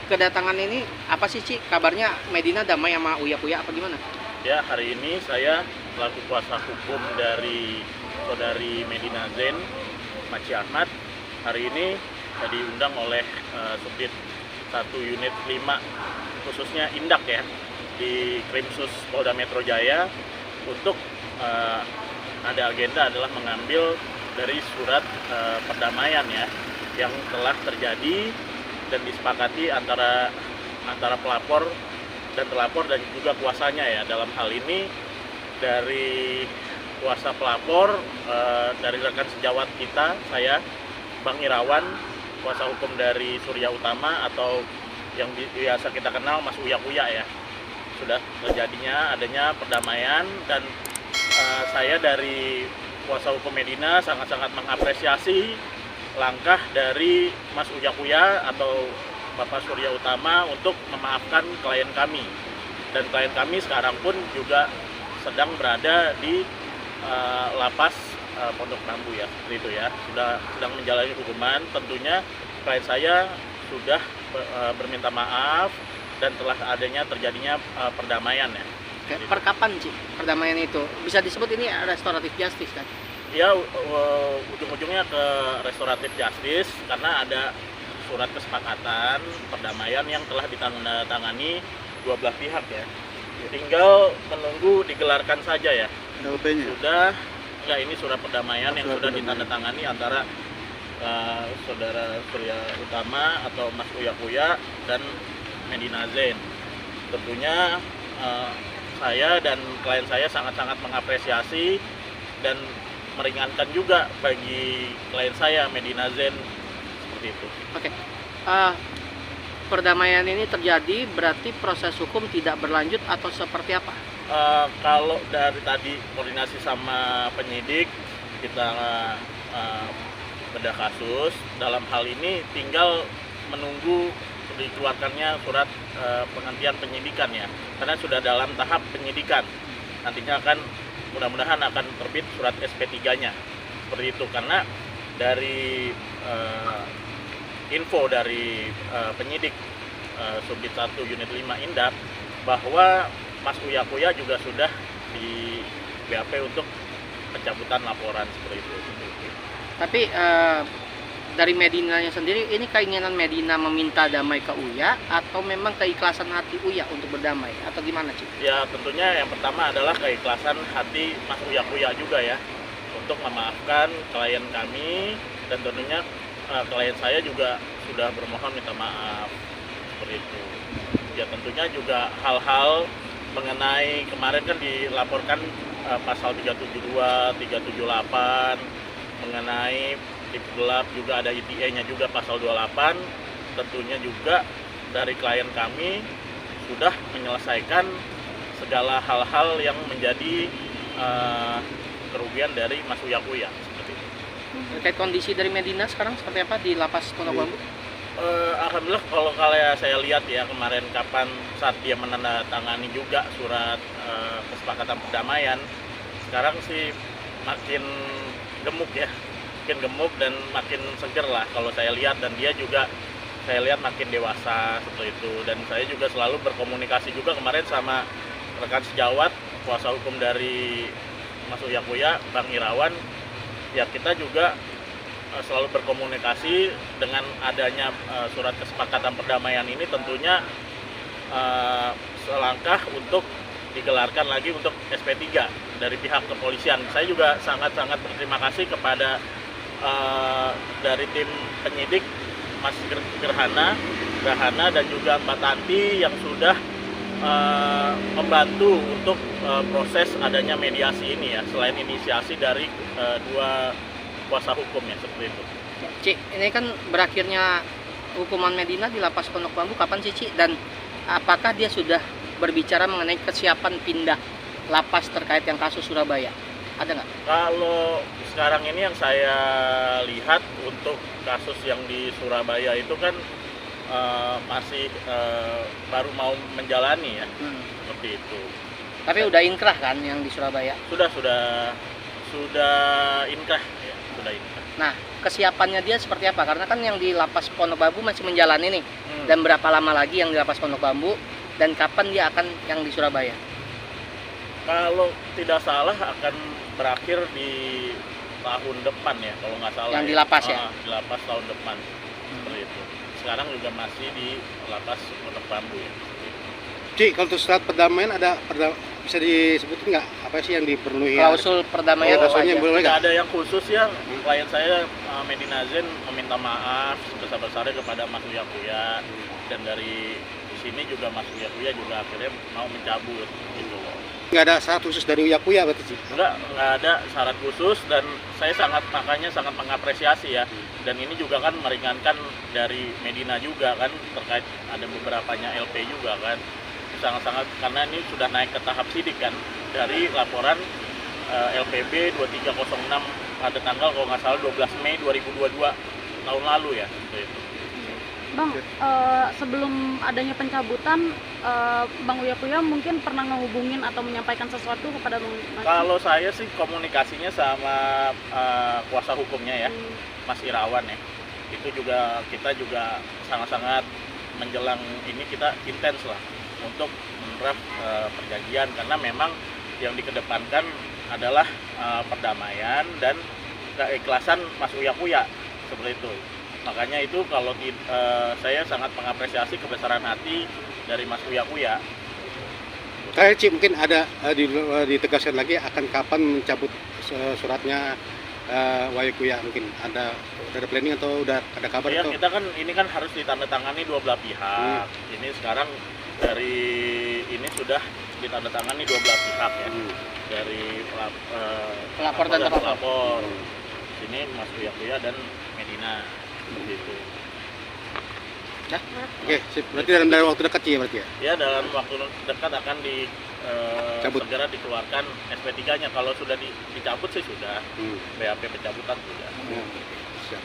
kedatangan ini apa sih, Ci? Kabarnya Medina damai sama Uya apa gimana? Ya, hari ini saya selaku kuasa hukum dari saudari Medina Zain, Maci Ahmad, hari ini diundang oleh Subdit 1 Unit 5, khususnya Indak ya, di Krimsus Polda Metro Jaya untuk ada agenda adalah mengambil dari surat perdamaian ya, yang telah terjadi dan disepakati antara pelapor dan terlapor dan juga kuasanya ya. Dalam hal ini dari kuasa pelapor, dari rekan sejawat kita, saya Bang Irawan, kuasa hukum dari Surya Utama atau yang biasa kita kenal Mas Uya ya, sudah terjadinya adanya perdamaian. Dan saya dari kuasa hukum Medina sangat-sangat mengapresiasi langkah dari Mas Uya atau Bapak Surya Utama untuk memaafkan klien kami. Dan klien kami sekarang pun juga sedang berada di lapas Pondok Bambu ya, seperti itu ya. Sedang menjalani hukuman. Tentunya klien saya sudah berminta maaf dan telah terjadinya perdamaian ya. Per kapan, Ci, perdamaian itu? Bisa disebut ini restoratif justice kan? Ya, ujung-ujungnya ke restoratif justice karena ada surat kesepakatan perdamaian yang telah ditandatangani dua belah pihak ya. Tinggal menunggu digelarkan saja ya. Sudah, ya ini surat perdamaian yang sudah ditandatangani antara saudara Surya Utama atau Mas Uya dan Medina Zain. Tentunya saya dan klien saya sangat-sangat mengapresiasi dan meringankan juga bagi klien saya Medina Zain, seperti itu. Oke. Perdamaian ini terjadi berarti proses hukum tidak berlanjut atau seperti apa? Kalau dari tadi koordinasi sama penyidik, kita bedah kasus. Dalam hal ini tinggal menunggu dikeluarkannya surat penghentian penyidikan ya, karena sudah dalam tahap penyidikan. Nantinya mudah-mudahan akan terbit surat SP3-nya, seperti itu. Karena dari info dari penyidik Subdit 1 Unit 5 Indak bahwa Mas Uya juga sudah di BAP untuk pencabutan laporan, seperti itu. Tapi dari Medinanya sendiri, ini keinginan Medina meminta damai ke Uya atau memang keikhlasan hati Uya untuk berdamai atau gimana, Ci? Ya, tentunya yang pertama adalah keikhlasan hati Mas Uya juga ya untuk memaafkan klien kami, dan tentunya klien saya juga sudah bermohon minta maaf, seperti itu. Ya, tentunya juga hal-hal mengenai kemarin kan dilaporkan pasal 372, 378 mengenai tip gelap, juga ada ITE-nya juga pasal 28. Tentunya juga dari klien kami sudah menyelesaikan segala hal-hal yang menjadi kerugian dari Mas Uya seperti itu. Terkait kondisi dari Medina sekarang seperti apa di lapas Pondok Bambu? Alhamdulillah, kalau saya lihat ya kemarin saat dia menandatangani juga surat kesepakatan perdamaian, sekarang sih makin gemuk ya, dan makin seger lah kalau saya lihat. Dan dia juga saya lihat makin dewasa, seperti itu. Dan saya juga selalu berkomunikasi juga kemarin sama rekan sejawat kuasa hukum dari Mas Uya, Bang Irawan. Ya, kita juga selalu berkomunikasi. Dengan adanya surat kesepakatan perdamaian ini tentunya selangkah untuk digelarkan lagi untuk SP3 dari pihak kepolisian. Saya juga sangat-sangat berterima kasih kepada dari tim penyidik Mas Gerhana dan juga Mbak Tanti yang sudah membantu untuk proses adanya mediasi ini ya, selain inisiasi dari dua kuasa hukumnya, seperti itu. Ci, ini kan berakhirnya hukuman Medina di lapas Pondok Bambu kapan sih, Ci? Dan apakah dia sudah berbicara mengenai kesiapan pindah lapas terkait yang kasus Surabaya? Ada nggak? Kalau sekarang ini yang saya lihat untuk kasus yang di Surabaya itu kan masih baru mau menjalani ya, seperti itu. Tapi udah inkrah kan yang di Surabaya? Sudah inkrah ya, sudah inkrah. Nah, kesiapannya dia seperti apa? Karena kan yang di Lapas Pondok Bambu masih menjalani nih. Hmm. Dan berapa lama lagi yang di Lapas Pondok Bambu? Dan kapan dia akan yang di Surabaya? Kalau tidak salah akan berakhir di tahun depan ya, kalau nggak salah. Yang di lapas ya? Di lapas tahun depan, seperti itu. Sekarang juga masih di lapas Pondok Bambu ya. Ci, kalau untuk surat perdamaian bisa disebutin nggak apa sih yang dipenuhi? Klausul perdamaian apa klausulnya aja? boleh Tidak nggak? ada yang khusus ya. Klien saya Medina Zain meminta maaf sebesar-besarnya kepada Mas Uya Kuya, dan dari sini juga Mas Uya Kuya juga akhirnya mau mencabut gitu. Nggak ada syarat khusus dari Uyakuya berarti Ci? Nggak ada syarat khusus, dan saya makanya sangat mengapresiasi ya. Dan ini juga kan meringankan dari Medina juga kan, terkait ada beberapanya LP juga kan. Sangat-sangat, karena ini sudah naik ke tahap sidik kan, dari laporan LPB 2306 pada tanggal kalau nggak salah 12 Mei 2022 tahun lalu ya, seperti itu. Bang, sebelum adanya pencabutan, Bang Uya Kuya mungkin pernah ngehubungin atau menyampaikan sesuatu kepada Bang Mas? Kalau saya sih komunikasinya sama kuasa hukumnya ya, Mas Irawan ya. Itu juga kita juga sangat-sangat menjelang ini kita intens lah untuk menerap perjanjian, karena memang yang dikedepankan adalah perdamaian dan keikhlasan Mas Uya Kuya, seperti itu. Makanya itu kalau saya sangat mengapresiasi kebesaran hati dari Mas Uya Kuya. Kayak Ci, mungkin ada ditegaskan lagi akan kapan mencabut suratnya Uyakuya, mungkin ada planning atau udah ada kabar Ya, atau? kita kan ini kan harus ditandatangani dua belah pihak. Ini sekarang dari ini sudah ditandatangani dua belah pihak ya. Dari Pelapor dan terlapor. pelapor. Sini Mas Uya Kuya dan Medina, seperti itu. Oke, sip. Berarti dalam waktu dekat Ci ya berarti ya? Ya, dalam waktu dekat akan Cabut. segera dikeluarkan SP3-nya. Kalau sudah dicabut sih sudah, BAP pencabutan sudah. Siap.